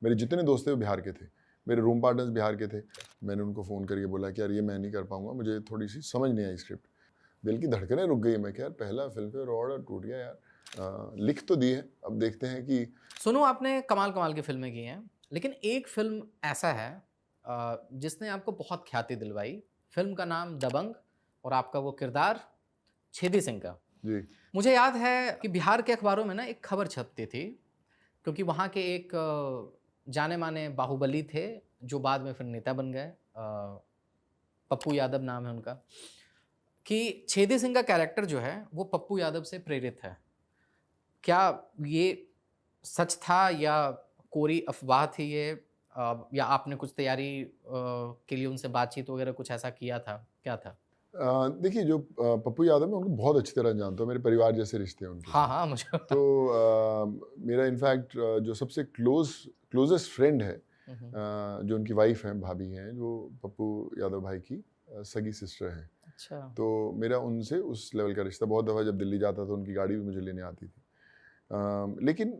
मेरे जितने दोस्त थे वो बिहार के थे, मेरे रूम पार्टनर्स बिहार के थे। मैंने उनको फ़ोन करके बोला कि यार ये मैं नहीं कर पाऊँगा, मुझे थोड़ी सी समझ नहीं आई स्क्रिप्ट। दिल की धड़कनें रुक गई। मैं क्या यार, पहला फिल्म पे ऑर्डर टूट गया यार। लिख तो दी है, अब देखते हैं कि सुनो, आपने कमाल-कमाल की फ़िल्में की हैं, लेकिन एक फ़िल्म ऐसा है जिसने आपको बहुत ख्याति दिलवाई। फ़िल्म का नाम दबंग और आपका वो किरदार छेदी सिंह का। जी, मुझे याद है कि बिहार के अखबारों में ना एक खबर छपती थी, क्योंकि वहाँ के एक जाने-माने बाहुबली थे, जो बाद में फिर नेता बन गए। पप्पू यादव नाम है उनका, कि छेदी सिंह का कैरेक्टर जो है, वो पप्पू यादव से प्रेरित है। क्या ये सच था या कोरी अफ़वाह थी ये? या आपने कुछ तैयारी के लिए उनसे बातचीत वगैरह कुछ ऐसा किया था? क्या था? देखिए जो पप्पू यादव मैं उनको बहुत अच्छी तरह जानता हूँ, मेरे परिवार जैसे रिश्ते हैं उनके हाँ, साथ। हाँ, मुझे तो मेरा इनफैक्ट जो सबसे क्लोज़ेस्ट फ्रेंड है, हुँ, हुँ। जो उनकी वाइफ़ हैं, भाभी हैं, जो पप्पू यादव भाई की सगी सिस्टर हैं। अच्छा। तो मेरा उनसे उस लेवल का रिश्ता, बहुत दफ़ा जब दिल्ली जाता था उनकी गाड़ी भी मुझे लेने आती थी। लेकिन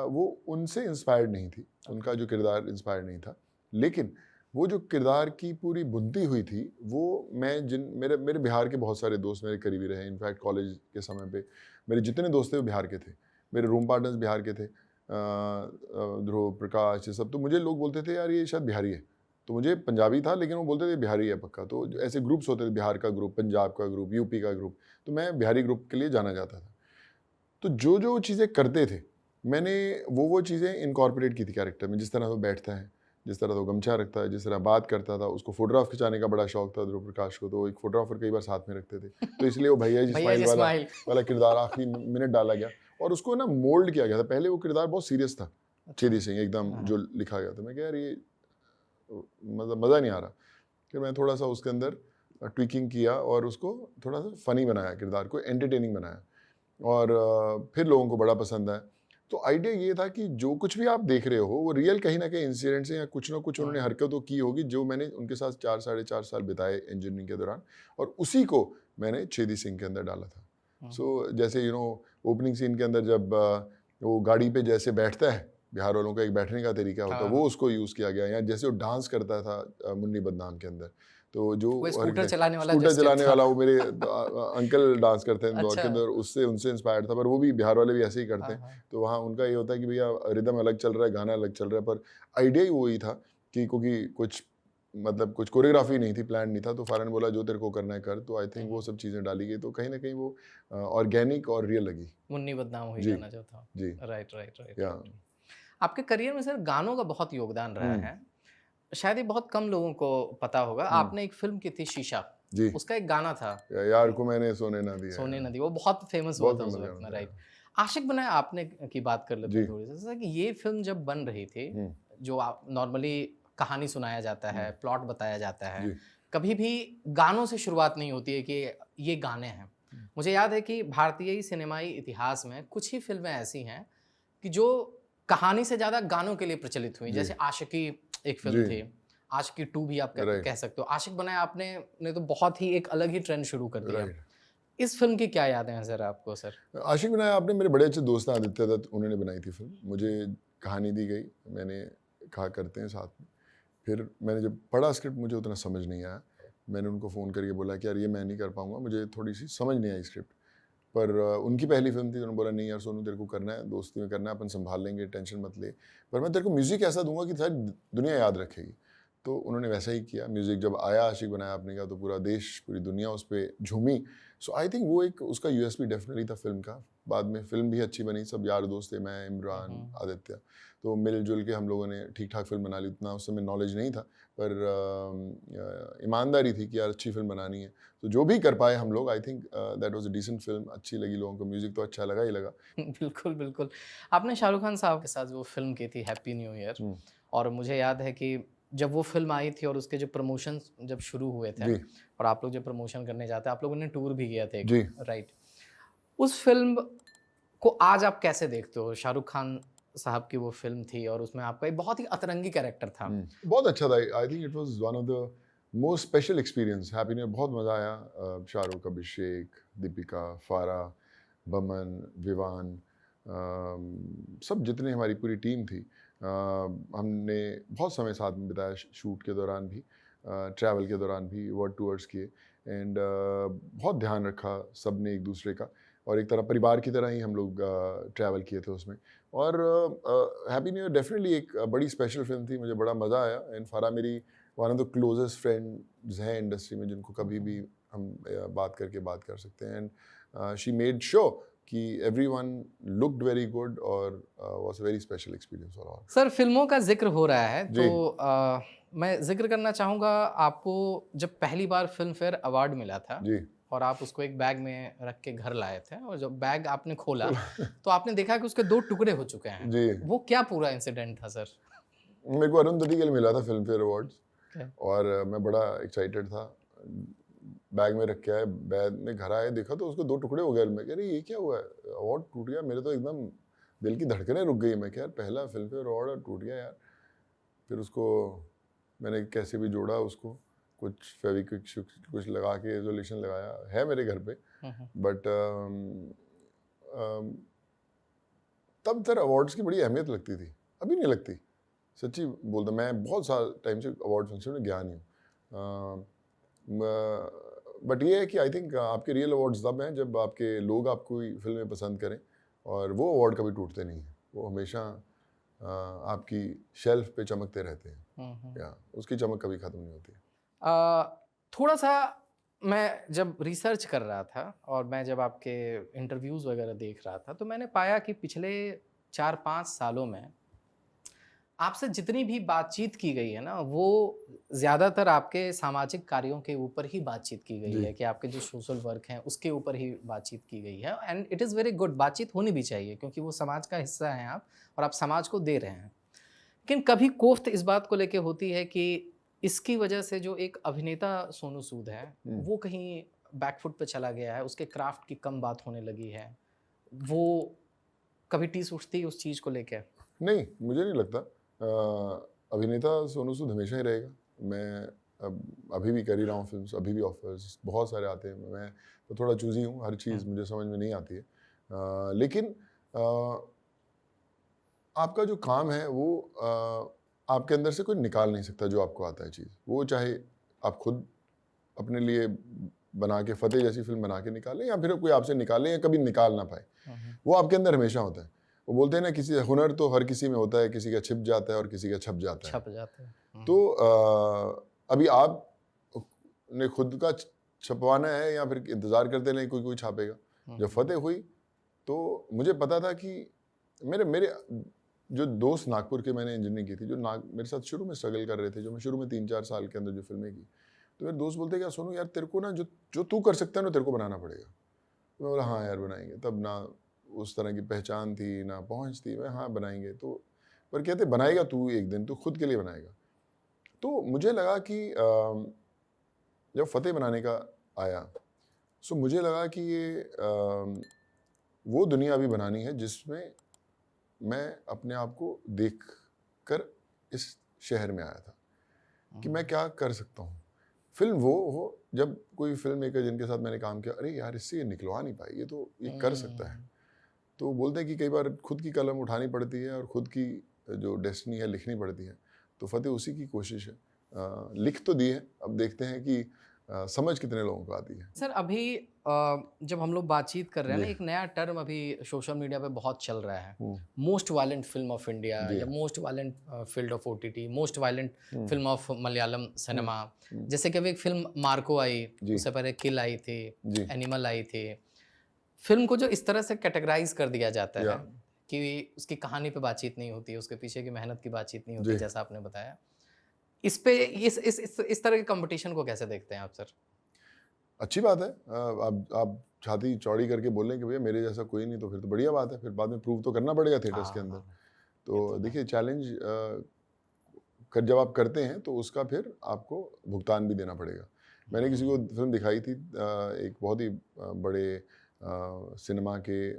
वो उनसे इंस्पायर्ड नहीं थी, ओके। उनका जो किरदार इंस्पायर्ड नहीं था। लेकिन वो जो किरदार की पूरी बुनती हुई थी, वो मैं जिन मेरे मेरे बिहार के बहुत सारे दोस्त मेरे करीबी रहे। इनफैक्ट कॉलेज के समय पे मेरे जितने दोस्त थे वो बिहार के थे। मेरे रूम पार्टनर्स बिहार के थे। ध्रुव, प्रकाश, ये सब। तो मुझे लोग बोलते थे यार ये शायद बिहारी है। तो मुझे पंजाबी था लेकिन वो बोलते थे बिहारी है पक्का। तो जो ऐसे ग्रुप्स होते थे, बिहार का ग्रुप, पंजाब का ग्रुप, यूपी का ग्रुप। तो मैं बिहारी ग्रुप के लिए जाना जाता था। तो जो चीज़ें करते थे, मैंने वो चीज़ें इनकॉर्पोरेट की थी कैरेक्टर में। जिस तरह वो बैठता है, जिस तरह वो गमछा रखता है, जिस तरह बात करता था, उसको फ़ोटोग्राफ खिंचाने का बड़ा शौक था ध्रुव प्रकाश को, तो एक फ़ोटोग्राफर कई बार साथ में रखते थे। तो इसलिए वो भैया जी भैया स्माइल जी वाला स्माइल। वाला किरदार आखिरी मिनट डाला गया और उसको ना मोल्ड किया गया था। पहले वो किरदार बहुत सीरियस था, अच्छा। छेदी सिंह एकदम हाँ, जो हाँ। लिखा गया था। मैं कहा यार ये मज़ा नहीं आ रहा। फिर मैं थोड़ा-सा उसके अंदर ट्विकिंग किया और उसको थोड़ा-सा फ़नी बनाया, किरदार को एंटरटेनिंग बनाया। और फिर लोगों को बड़ा पसंद आया। तो आइडिया ये था कि जो कुछ भी आप देख रहे हो वो रियल कहीं न कहीं इंसिडेंट्स हैं या कुछ ना कुछ उन्होंने हुँ, हरकतों की होगी जो मैंने उनके साथ 4 साढ़े 4 साल बिताए इंजीनियरिंग के दौरान, और उसी को मैंने छेदी सिंह के अंदर डाला था। हुँ। सो जैसे ओपनिंग सीन के अंदर जब वो गाड़ी पे जैसे बैठता है, बिहार वालों का एक बैठने का तरीका होता है, हाँ, वो हाँ। उसको यूज़ किया गया। या जैसे वो डांस करता था मुन्नी बदनाम के अंदर, तो जो वो स्कूटर हरकतें, चलाने वाला जो स्कूटर स्टेप चलाने था। वाला वो मेरे अंकल डांस करते हैं इंदौर अच्छा। के अंदर, उससे उनसे इंस्पायर्ड था। पर वो भी बिहार वाले भी ऐसे ही करते हाँ, हैं। हाँ। तो वहाँ उनका ये होता है कि भैया रिदम अलग चल रहा है, गाना अलग चल रहा है, पर आइडिया ही वही था कि क्योंकि कुछ मतलब कुछ कोरियोग्राफी नहीं थी, प्लान नहीं था, तो फारन बोला जो तेरे को करना है कर। तो आई हुँ, थिंक वो हुँ। सब चीज़ें डाली गई, तो कहीं न कहीं वो ऑर्गेनिक और रियल लगी। मुन्नी बदनाम हुई जी, गाना जो था। जी, राइट, राइट, राइट, या राइट। आपके करियर में सर गानों का बहुत योगदान रहा हुँ, है। शायद ये बहुत कम लोगों को पता होगा। हुँ, आपने एक फ़िल्म की थी शीशा, जी। उसका एक गाना था यार अ, को मैंने सोने ना दिया सोने यार, न दी, वो बहुत फ़ेमस हुआ बहुत था उस फेमस वक़्त गाना में, था राइट। यार। आशिक बनाया आपने की बात कर लेते जी, हैं थोड़ी-सी। जैसे कि ये फ़िल्म जब बन रही थी, हुँ, जो आप नॉर्मली कहानी सुनाया जाता हुँ, है, प्लॉट बताया जाता है, जी, कभी भी गानों से शुरुआत नहीं होती है कि ये गाने हैं। मुझे याद है कि भारतीय सिनेमाई इतिहास में कुछ ही फ़िल्में ऐसी हैं कि जो कहानी से ज़्यादा गानों के लिए प्रचलित हुई। जी, जैसे आशिकी एक फ़िल्म जी, थी, आशिकी 2 भी आप राइट, कह सकते हो। आशिक बनाया आपने ने तो बहुत ही एक अलग ही ट्रेंड शुरू कर दिया। राइट। इस फ़िल्म की क्या यादें हैं सर आपको सर? आशिक बनाया आपने, मेरे बड़े अच्छे दोस्त हैं आदित्य दत्त, उन्होंने बनाई थी फ़िल्म। मुझे कहानी दी गई, मैंने कहा करते हैं साथ में। फिर मैंने जब पढ़ा स्क्रिप्ट मुझे उतना समझ नहीं आया। मैंने उनको फ़ोन करके बोला कि यार ये मैं नहीं कर पाऊँगा, मुझे थोड़ी-सी समझ नहीं आई स्क्रिप्ट। पर उनकी पहली फ़िल्म थी, उन्होंने बोला नहीं यार सोनू तेरे को करना है, दोस्ती में करना है, अपन सँभाल लेंगे, टेंशन मत ले। पर मैं तेरे को म्यूज़िक ऐसा दूँगा कि सारी दुनिया याद रखेगी। तो उन्होंने वैसा ही किया। म्यूज़िक जब आया आशिक बनाया आपने का, तो पूरा देश, पूरी दुनिया उस पे झूमी। सो आई थिंक वो एक उसका यूएसपी डेफ़िनिटली था फ़िल्म का। बाद में फ़िल्म भी अच्छी बनी, सब यार दोस्त थे, मैं, हुँ, इमरान, हुँ। आदित्य। तो मिल-जुल के हम लोगों ने ठीक-ठाक फ़िल्म बना ली। उतना उस समय नॉलेज नहीं था, पर ईमानदारी थी कि यार अच्छी फ़िल्म बनानी है। तो जो भी कर पाए हम लोग, I think that was a decent film, अच्छी लगी लोगों को, म्यूज़िक तो अच्छा लगा ही लगा। बिल्कुल, बिल्कुल। आपने शाहरुख खान साहब के साथ वो फ़िल्म की थी हैप्पी न्यू ईयर, हुँ, और मुझे याद है कि जब वो फ़िल्म आई थी और उसके जो प्रमोशंस जब शुरू हुए थे जी, और आप लोग जब प्रमोशन करने जाते, आप लोगों ने टूर भी किया था एक, जी। राइट। उस फ़िल्म को आज आप कैसे देखते हो? शाहरुख खान साहब की वो फ़िल्म थी और उसमें आपका एक बहुत ही अतरंगी कैरेक्टर था। बहुत अच्छा था। I think it was one of the most special experience. Happy new year बहुत मज़ा आया। शाहरुख, अभिषेक, दीपिका, फारा, बमन, विवान, सब जितने हमारी पूरी टीम थी। हमने बहुत समय साथ में बिताया शूट के दौरान भी, ट्रैवल के दौरान भी, वर्ल्ड टूर्स किए एंड बहुत ध्यान रखा सब ने एक दूसरे का, और एक तरह परिवार की तरह ही हम लोग ट्रैवल किए थे उसमें। और हैप्पी न्यू ईयर डेफिनेटली एक बड़ी स्पेशल फिल्म थी, मुझे बड़ा मज़ा आया। एंड फारा मेरी one of the closest friends हैं इंडस्ट्री में, जिनको कभी भी हम बात कर सकते हैं। एंड शी मेड श्योर कि एवरीवन लुक्ड वेरी गुड और was a very special experience for all. Sir फिल्मों का जिक्र हो रहा है जी। तो मैं जिक्र करना चाहूँगा आपको जब पहली बार फिल्म फेयर अवार्ड मिला था जी। और आप उसको एक बैग में रख के घर लाए थे और जब बैग आपने खोला तो आपने देखा कि उसके 2 टुकड़े हो चुके हैं। जी। वो क्या पूरा इंसिडेंट था सर? मेरे को अरुंधति के लिए मिला था फिल्म फेयर अवार्ड्स, Okay. और मैं बड़ा एक्साइटेड था। बैग में रख के आए, बैग में घर आए, देखा तो उसके 2 टुकड़े हो गए। मैं कह रही ये क्या हुआ है, अवार्ड टूट गया। मेरे तो एकदम दिल की धड़कनें रुक गई। मैं क्या यार, पहला फिल्म फेयर अवार्ड और टूट गया यार। फिर उसको मैंने कैसे भी जोड़ा, उसको कुछ फेविक्विक कुछ लगा के इजोलेशन लगाया, है मेरे घर पे। बट तब फिर अवार्ड्स की बड़ी अहमियत लगती थी, अभी नहीं लगती। सच्ची बोलता, मैं बहुत साल टाइम से अवार्ड फंक्शन में गया नहीं हूँ। बट ये है कि आई थिंक आपके रियल अवार्ड्स तब हैं जब आपके लोग आपको फिल्में पसंद करें, और वो अवार्ड कभी टूटते नहीं हैं, वो हमेशा आपकी शेल्फ पे चमकते रहते हैं, या उसकी चमक कभी ख़त्म नहीं होती। थोड़ा सा मैं जब रिसर्च कर रहा था और मैं जब आपके इंटरव्यूज़ वगैरह देख रहा था तो मैंने पाया कि पिछले 4-5 सालों में आपसे जितनी भी बातचीत की गई है ना, वो ज़्यादातर आपके सामाजिक कार्यों के ऊपर ही बातचीत की गई जी। है कि आपके जो सोशल वर्क हैं उसके ऊपर ही बातचीत की गई है। And it is very good, बातचीत होनी भी चाहिए क्योंकि वो समाज का हिस्सा हैं आप और आप समाज को दे रहे हैं। लेकिन कभी कोफ्त इस बात को लेके होती है कि इसकी वजह से जो एक अभिनेता सोनू सूद है वो कहीं बैकफुट पे चला गया है, उसके क्राफ्ट की कम बात होने लगी है। वो कभी टीस उठती है उस चीज़ को लेके? नहीं, मुझे नहीं लगता। अभिनेता सोनू सूद हमेशा ही रहेगा। मैं अभी भी कर ही रहा हूँ फिल्म्स, अभी भी ऑफर्स बहुत सारे आते हैं। मैं तो थोड़ा चूज़ी हूँ, हर चीज़ मुझे समझ में नहीं आती है। लेकिन आपका जो काम है वो आपके अंदर से कोई निकाल नहीं सकता जो आपको आता है चीज़। वो चाहे आप खुद अपने लिए बना के, फतेह जैसी फिल्म बना के निकालें, या फिर कोई आपसे निकाले या कभी निकाल ना पाए, वो आपके अंदर हमेशा होता है। वो बोलते हैं ना, किसी हुनर तो हर किसी में होता है, किसी का छिप जाता है और किसी का छप जाता है। छप जाते हैं। तो अभी आप ने खुद का छपवाना है या फिर इंतज़ार करते नहीं कोई छापेगा। जब फतेह हुई तो मुझे पता था कि मेरे जो दोस्त नागपुर के, मैंने इंजीनियरिंग की थी, जो मेरे साथ शुरू में स्ट्रगल कर रहे थे, जो मैं शुरू में 3-4 साल के अंदर जो फिल्में की, तो मेरे दोस्त बोलते क्या सोनू यार, तेरे को ना जो तू कर सकता है ना, तेरे को बनाना पड़ेगा। तो मैं बोला हाँ यार बनाएंगे। तब ना उस तरह की पहचान थी ना पहुंच थी। मैं हाँ बनाएंगे, तो पर कहते बनाएगा तू, एक दिन तू खुद के लिए बनाएगा। तो मुझे लगा कि जब फतेह बनाने का आया, सो मुझे लगा कि ये वो दुनिया अभी बनानी है जिसमें मैं अपने आप को देख कर इस शहर में आया था कि मैं क्या कर सकता हूँ। फिल्म वो हो जब कोई फिल्म मेकर जिनके साथ मैंने काम किया, अरे यार इससे ये निकलवा नहीं पाई, ये तो ये कर सकता है। तो बोलते हैं कि कई बार खुद की कलम उठानी पड़ती है और खुद की जो डेस्टिनी है लिखनी पड़ती है। तो फतेह उसी की कोशिश है। लिख तो दी है, अब देखते हैं कि समझ कितने लोगों को आती है। सर अभी जब हम लोग बातचीत कर रहे हैं ना, जी। एक नया टर्म अभी सोशल मीडिया पे बहुत चल रहा है, hmm, most violent film of India जी। या most violent field of OTT, most violent film of Malayalam cinema. जैसे कि अभी एक फिल्म मार्को आई, जी। उससे पहले किल आई थी, जी। एनिमल आई थी। फिल्म को जो इस तरह से कैटेगराइज कर दिया जाता या है कि उसकी कहानी पे बातचीत नहीं होती है, उसके पीछे की मेहनत की बातचीत नहीं होती, जी। जैसा आपने बताया। इस पे इस तरह के कंपटीशन को कैसे देखते हैं आप सर? अच्छी बात है। आप छाती चौड़ी करके बोलें कि भैया मेरे जैसा कोई नहीं, तो फिर तो बढ़िया बात है। फिर बाद में प्रूव तो करना पड़ेगा थिएटर्स के अंदर। तो देखिए चैलेंज जब आप करते हैं तो उसका फिर आपको भुगतान भी देना पड़ेगा। मैंने किसी को फिल्म दिखाई थी, एक बहुत ही बड़े सिनेमा के,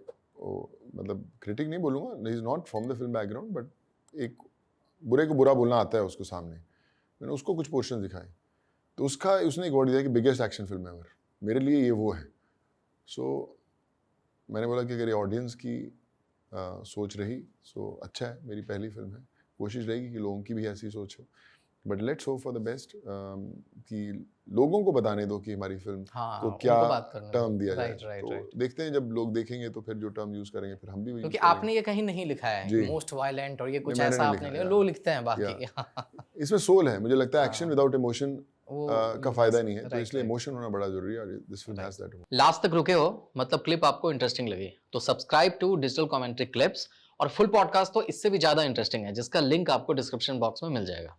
मतलब क्रिटिक नहीं बोलूँगा, he is not from the film background, but एक बुरे को बुरा बोलना आता है उसको सामने। मैंने उसको कुछ पोर्शन दिखाए, तो उसने एक वर्ड दिया कि बिगेस्ट एक्शन फिल्म एवर। मेरे लिए ये वो है। सो मैंने बोला कि अगर ये ऑडियंस की सोच रही, सो अच्छा है, मेरी पहली फिल्म है, कोशिश रहेगी कि लोगों की भी ऐसी सोच हो, but let's hope for the best कि लोगों को बताने दो कि हमारी फिल्म हाँ, को क्या उनको बात करने टर्म दो। दिया जाए। राइट, राइट, तो राइट। देखते हैं, जब लोग देखेंगे तो फिर जो टर्म यूज करेंगे फिर हम भी वही क्योंकि use करेंगे। आपने ये कहीं नहीं लिखा है जी। मोस्ट वायलेंट और ये कुछ नहीं, मैंने ऐसा नहीं आपने लिखा, लिखा, या। लोग लिखते हैं बाकी। इसमें सोल है, मुझे लगता है एक्शन हाँ। विदाउट इमोशन वो का फायदा नहीं है, तो राइट, इसलिए राइट। इमोशन होना बड़ा जरूरी है, और this film has that. Last तक रुके हो, मतलब क्लिप आपको इंटरेस्टिंग लगी, तो subscribe to digital commentary clips. और फुल पॉडकास्ट तो इससे भी ज्यादा इंटरेस्टिंग है, जिसका लिंक आपको डिस्क्रिप्शन बॉक्स में मिल जाएगा।